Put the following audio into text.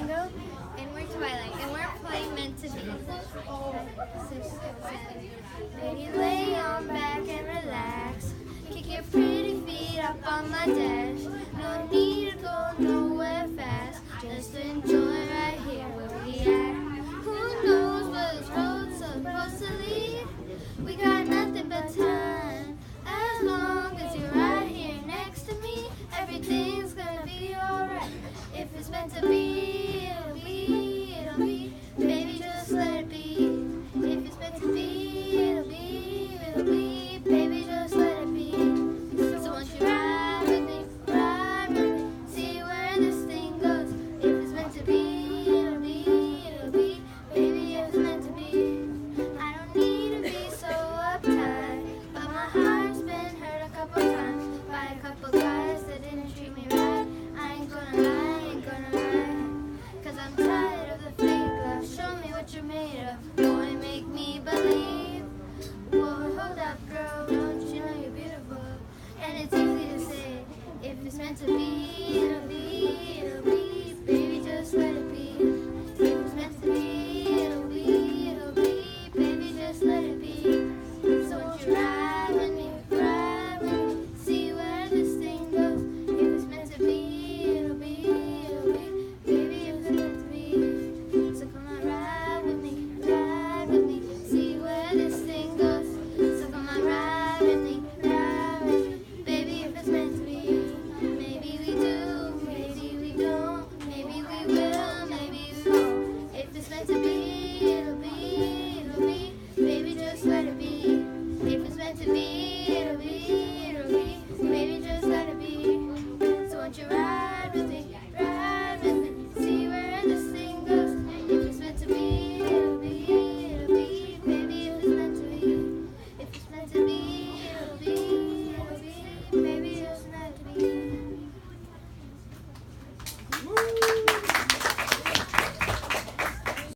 Mango, and we're Twilight, and we're playing Meant to Be. Baby, lay on back and relax. Kick your pretty feet up on my dash. No need to go nowhere fast. Just enjoy right here where we at. Who knows where this road's supposed to lead? We got nothing but time. As long as you're right here next to me, everything's gonna be alright. If it's meant to be, it'll be, it'll be. Baby, just let it be. If it's meant to be, it'll be, it'll be. Baby, just let it be. So won't you ride with me, see where this thing goes. If it's meant to be, it'll be, it'll be. Baby, if it's meant to be. I don't need to be so uptight, but my heart's been hurt a couple times by a couple guys that didn't treat me right. I ain't gonna lie, ain't gonna lie, 'cause I'm tired of the fake love. Show me what you're made of, boy, make me believe. Whoa, hold up, girl, don't you know you're beautiful? And it's easy to say, if it's meant to be, it'll